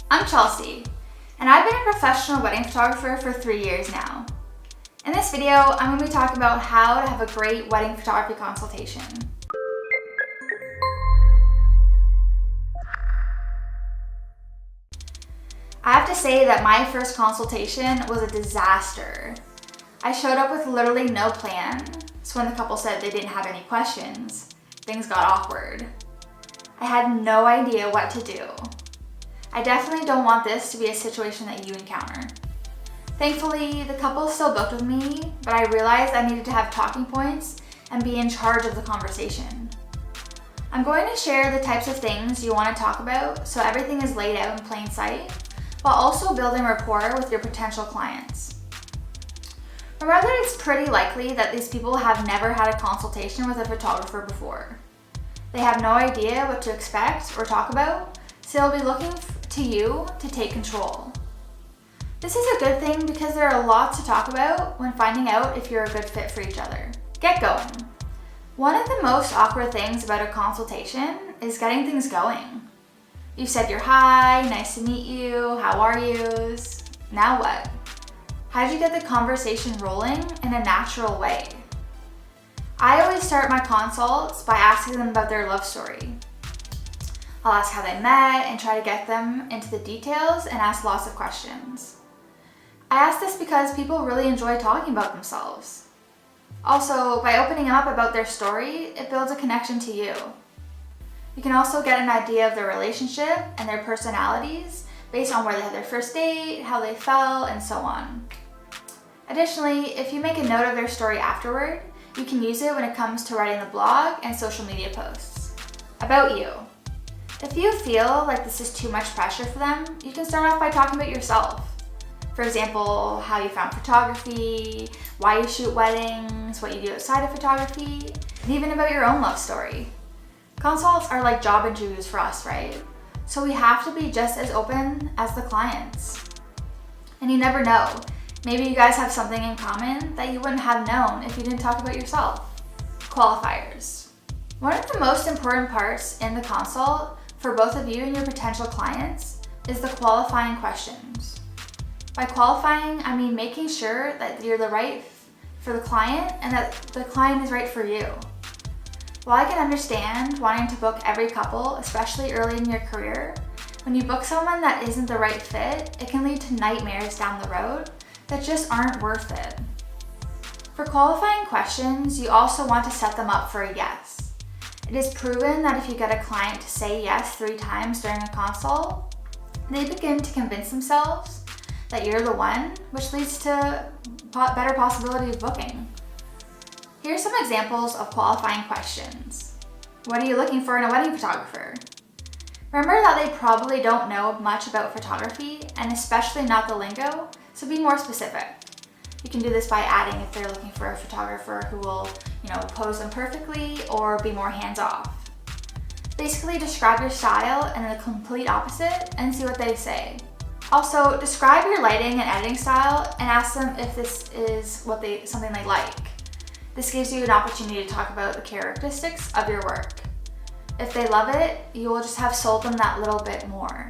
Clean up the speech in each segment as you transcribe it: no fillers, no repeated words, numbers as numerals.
I'm Chelsey, and I've been a professional wedding photographer for 3 years now. In this video, I'm going to be talking about how to have a great wedding photography consultation. I have to say that my first consultation was a disaster. I showed up with literally no plan, so when the couple said they didn't have any questions, things got awkward. I had no idea what to do. I definitely don't want this to be a situation that you encounter. Thankfully, the couple still booked with me, but I realized I needed to have talking points and be in charge of the conversation. I'm going to share the types of things you want to talk about so everything is laid out in plain sight, while also building rapport with your potential clients. Remember that it's pretty likely that these people have never had a consultation with a photographer before. They have no idea what to expect or talk about, so they'll be looking to you to take control. This is a good thing because there are lots to talk about when finding out if you're a good fit for each other. Get going. One of the most awkward things about a consultation is getting things going. You said your hi, nice to meet you, how are yous? Now what? How did you get the conversation rolling in a natural way? I always start my consults by asking them about their love story. I'll ask how they met and try to get them into the details and ask lots of questions. I ask this because people really enjoy talking about themselves. Also, by opening up about their story, it builds a connection to you. You can also get an idea of their relationship and their personalities based on where they had their first date, how they felt, and so on. Additionally, if you make a note of their story afterward, you can use it when it comes to writing the blog and social media posts. About you. If you feel like this is too much pressure for them, you can start off by talking about yourself. For example, how you found photography, why you shoot weddings, what you do outside of photography, and even about your own love story. Consults are like job interviews for us, right? So we have to be just as open as the clients. And you never know, maybe you guys have something in common that you wouldn't have known if you didn't talk about yourself. Qualifiers. One of the most important parts in the consult for both of you and your potential clients is the qualifying questions. By qualifying, I mean making sure that you're the right for the client and that the client is right for you. While I can understand wanting to book every couple, especially early in your career, when you book someone that isn't the right fit, it can lead to nightmares down the road that just aren't worth it. For qualifying questions, you also want to set them up for a yes. It is proven that if you get a client to say yes 3 times during a consult, they begin to convince themselves that you're the one, which leads to better possibility of booking. Here's some examples of qualifying questions. What are you looking for in a wedding photographer? Remember that they probably don't know much about photography, and especially not the lingo, so be more specific. You can do this by adding if they're looking for a photographer who will, pose them perfectly or be more hands-off. Basically describe your style and the complete opposite and see what they say. Also, describe your lighting and editing style and ask them if this is something they like. This gives you an opportunity to talk about the characteristics of your work. If they love it, you will just have sold them that little bit more.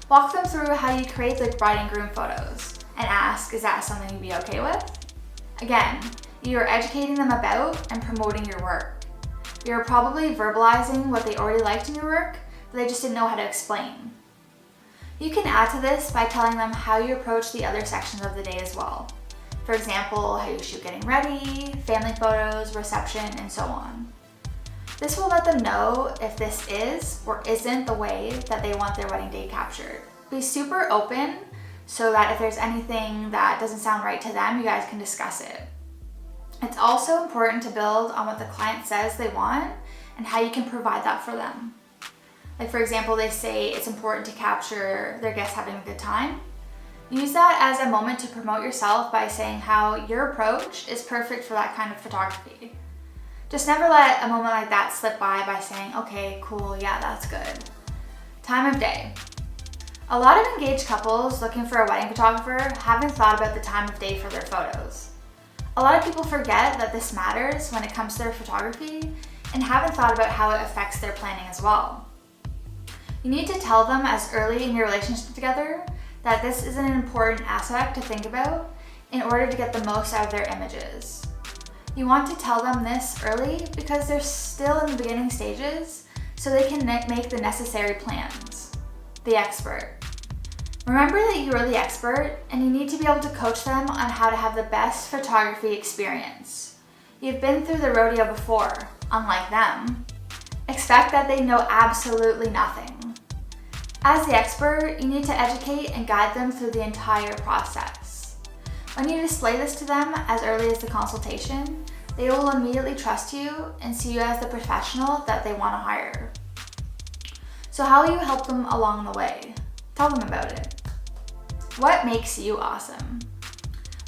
Walk them through how you create the bride and groom photos and ask, is that something you'd be okay with? Again, you're educating them about and promoting your work. You're probably verbalizing what they already liked in your work, but they just didn't know how to explain. You can add to this by telling them how you approach the other sections of the day as well. For example, how you shoot getting ready, family photos, reception, and so on. This will let them know if this is or isn't the way that they want their wedding day captured. Be super open so that if there's anything that doesn't sound right to them, you guys can discuss it. It's also important to build on what the client says they want and how you can provide that for them. Like for example, they say it's important to capture their guests having a good time. Use that as a moment to promote yourself by saying how your approach is perfect for that kind of photography. Just never let a moment like that slip by saying, okay, cool, yeah, that's good. Time of day. A lot of engaged couples looking for a wedding photographer haven't thought about the time of day for their photos. A lot of people forget that this matters when it comes to their photography and haven't thought about how it affects their planning as well. You need to tell them as early in your relationship together that this is an important aspect to think about in order to get the most out of their images. You want to tell them this early because they're still in the beginning stages, so they can make the necessary plans. The expert. Remember that you are the expert and you need to be able to coach them on how to have the best photography experience. You've been through the rodeo before, unlike them. Expect that they know absolutely nothing. As the expert, you need to educate and guide them through the entire process. When you display this to them as early as the consultation, they will immediately trust you and see you as the professional that they want to hire. So how will you help them along the way? Tell them about it. What makes you awesome?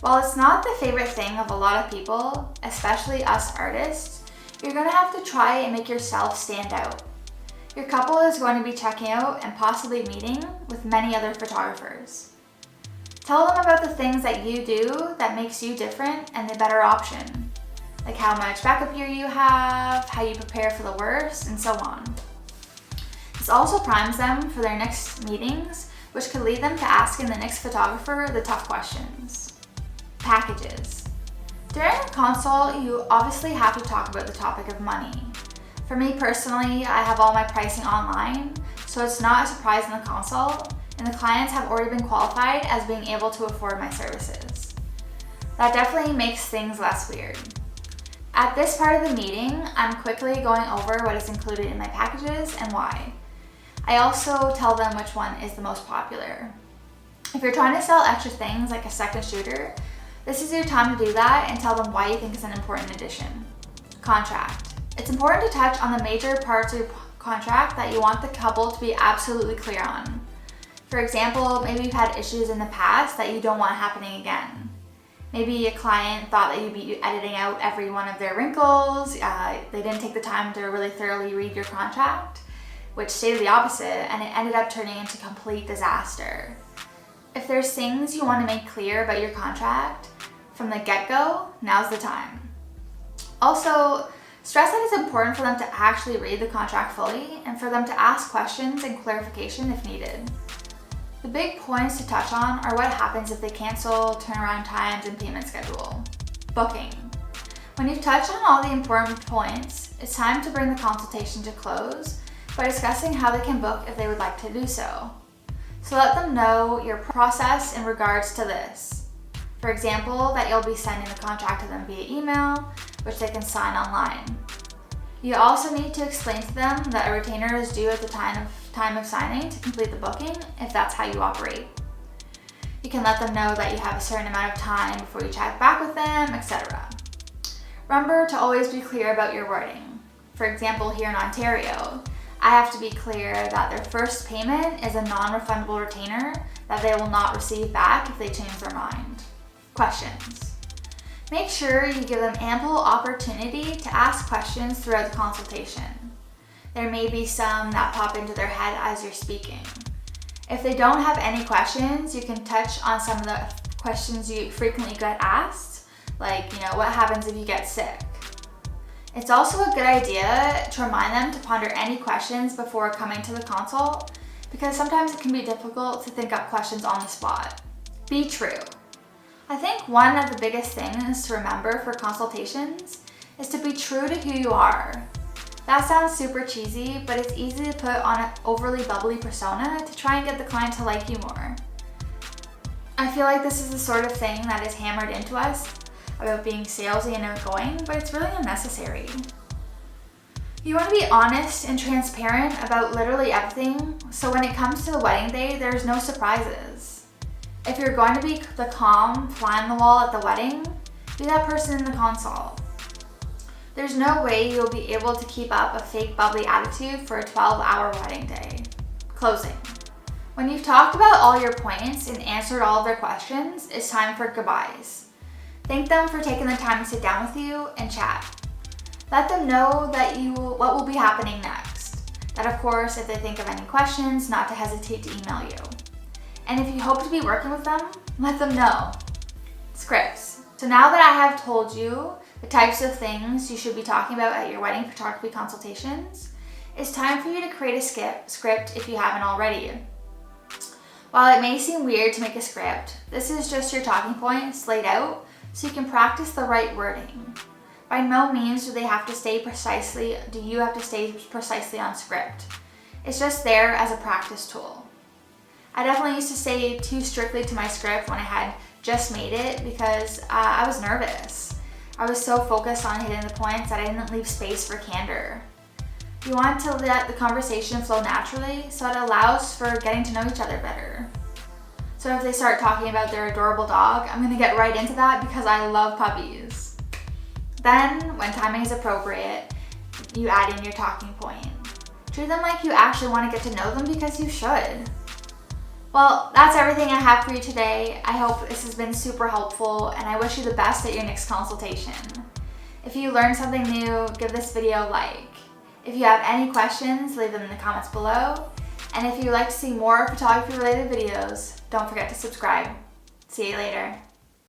While it's not the favorite thing of a lot of people, especially us artists, you're going to have to try and make yourself stand out. Your couple is going to be checking out and possibly meeting with many other photographers. Tell them about the things that you do that makes you different and the better option, like how much backup gear you have, how you prepare for the worst, and so on. This also primes them for their next meetings, which could lead them to asking the next photographer the tough questions. Packages. During a consult, you obviously have to talk about the topic of money. For me personally, I have all my pricing online, so it's not a surprise in the consult, and the clients have already been qualified as being able to afford my services. That definitely makes things less weird. At this part of the meeting, I'm quickly going over what is included in my packages and why. I also tell them which one is the most popular. If you're trying to sell extra things like a second shooter, this is your time to do that and tell them why you think it's an important addition. Contract. It's important to touch on the major parts of your contract that you want the couple to be absolutely clear on. For example, maybe you've had issues in the past that you don't want happening again. Maybe a client thought that you'd be editing out every one of their wrinkles, they didn't take the time to really thoroughly read your contract, which stated the opposite, and it ended up turning into complete disaster. If there's things you want to make clear about your contract from the get-go, now's the time. Also, stress that it's important for them to actually read the contract fully and for them to ask questions and clarification if needed. The big points to touch on are what happens if they cancel, turnaround times, and payment schedule. Booking. When you've touched on all the important points, it's time to bring the consultation to close by discussing how they can book if they would like to do so. So let them know your process in regards to this. For example, that you'll be sending the contract to them via email, which they can sign online. You also need to explain to them that a retainer is due at the time of signing to complete the booking if that's how you operate. You can let them know that you have a certain amount of time before you check back with them, etc. Remember to always be clear about your wording. For example, here in Ontario, I have to be clear that their first payment is a non-refundable retainer that they will not receive back if they change their mind. Questions. Make sure you give them ample opportunity to ask questions throughout the consultation. There may be some that pop into their head as you're speaking. If they don't have any questions, you can touch on some of the questions you frequently get asked, like, what happens if you get sick? It's also a good idea to remind them to ponder any questions before coming to the consult, because sometimes it can be difficult to think up questions on the spot. Be true. I think one of the biggest things to remember for consultations is to be true to who you are. That sounds super cheesy, but it's easy to put on an overly bubbly persona to try and get the client to like you more. I feel like this is the sort of thing that is hammered into us about being salesy and outgoing, but it's really unnecessary. You want to be honest and transparent about literally everything, so when it comes to the wedding day, there's no surprises. If you're going to be the calm fly on the wall at the wedding, be that person in the consult. There's no way you'll be able to keep up a fake bubbly attitude for a 12-hour wedding day. Closing. When you've talked about all your points and answered all of their questions, it's time for goodbyes. Thank them for taking the time to sit down with you and chat. Let them know that what will be happening next. That of course, if they think of any questions, not to hesitate to email you. And if you hope to be working with them, let them know. Scripts. So now that I have told you the types of things you should be talking about at your wedding photography consultations, It's time for you to create a script if you haven't already. While it may seem weird to make a script, this is just your talking points laid out so you can practice the right wording. By no means do you have to stay precisely on script. It's just there as a practice tool. I definitely used to stay too strictly to my script when I had just made it because I was nervous. I was so focused on hitting the points that I didn't leave space for candor. You want to let the conversation flow naturally so it allows for getting to know each other better. So if they start talking about their adorable dog, I'm going to get right into that because I love puppies. Then, when timing is appropriate, you add in your talking point. Treat them like you actually want to get to know them because you should. Well, that's everything I have for you today. I hope this has been super helpful and I wish you the best at your next consultation. If you learned something new, give this video a like. If you have any questions, leave them in the comments below. And if you'd like to see more photography related videos, don't forget to subscribe. See you later.